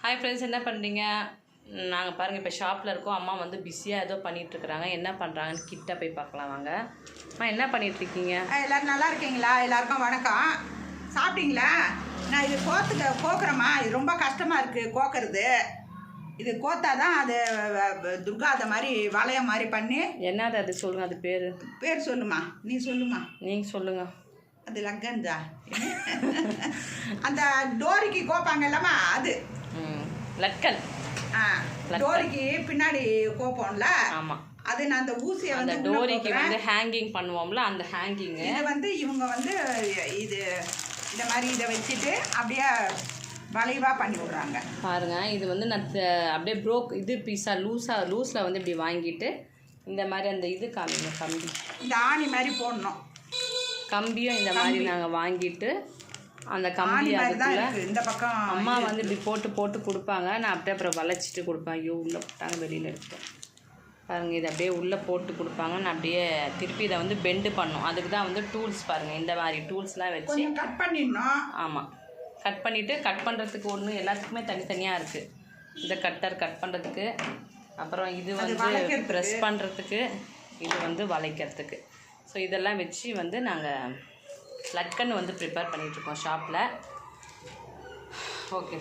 Hi friends, என்ன பண்ணுறீங்க? நாங்கள் பாருங்கள் இப்போ ஷாப்பில் இருக்கோம். அம்மா வந்து பிஸியாக ஏதோ பண்ணிகிட்ருக்குறாங்க. என்ன பண்ணுறாங்கன்னு கிட்ட போய் பார்க்கலாம் வாங்க. அம்மா என்ன பண்ணிகிட்ருக்கீங்க? எல்லோரும் நல்லா இருக்கீங்களா? எல்லாருக்கும் வணக்கம். சாப்பிட்டீங்களா? நான் இது கோக்குறேம்மா. இது ரொம்ப கஷ்டமாக இருக்குது கோக்கிறது. இது கோத்தா தான் அது துர்கா அதை மாதிரி வளைய மாதிரி பண்ணி. என்னது அது சொல்லுங்கள், அது பேர் சொல்லுமா, நீ சொல்லுமா. நீங்கள் சொல்லுங்கள். அது லக்கன்தா. அந்த டோரிக்கு கோப்பாங்க இல்லம்மா, அது லட்கன். டோரிக்கு பின்னாடி கோப்போம்ல. ஆமாம், அது நான் அந்த ஊசியை வந்து டோரிக்கு வந்து ஹேங்கிங் பண்ணுவோம்ல, அந்த ஹேங்கிங். இது வந்து இவங்க வந்து இது இந்த மாதிரி இதை வச்சுட்டு அப்படியே வளைவாக பண்ணி விட்றாங்க பாருங்க. இது வந்து நான் அப்படியே இது பீஸாக லூஸில் வந்து இப்படி வாங்கிட்டு இந்த மாதிரி அந்த இது காமிங்க, கம்பி, இந்த ஆணி மாதிரி போடணும். கம்பியும் இந்த மாதிரி நாங்கள் வாங்கிட்டு அந்த கம்பி அதுக்குள்ள இந்த பக்கம் அம்மா வந்து இப்படி போட்டு கொடுப்பாங்க. நான் அப்படியே அப்புறம் வளைச்சிட்டு கொடுப்பேன். ஐயோ, உள்ளே போட்டாங்க, வெளியில் எடுத்துட்டேன் பாருங்கள். இது அப்படியே உள்ளே போட்டு கொடுப்பாங்க. நான் அப்படியே திருப்பி இதை வந்து பெண்டு பண்ணும். அதுக்கு தான் வந்து டூல்ஸ் பாருங்கள், இந்த மாதிரி டூல்ஸ்லாம் வச்சு கட் பண்ணிடணும். ஆமாம், கட் பண்ணிவிட்டு கட் பண்ணுறதுக்கு ஒன்று எல்லாத்துக்குமே தனித்தனியாக இருக்குது. இந்த கட்டர் கட் பண்ணுறதுக்கு, அப்புறம் இது வந்து ப்ரெஸ் பண்ணுறதுக்கு, இது வந்து வளைக்கிறதுக்கு. ஸோ இதெல்லாம் வச்சு வந்து நாங்கள் லட்கன் வந்து ப்ரிப்பேர் பண்ணிகிட்ருக்கோம் ஷாப்பில். ஓகே.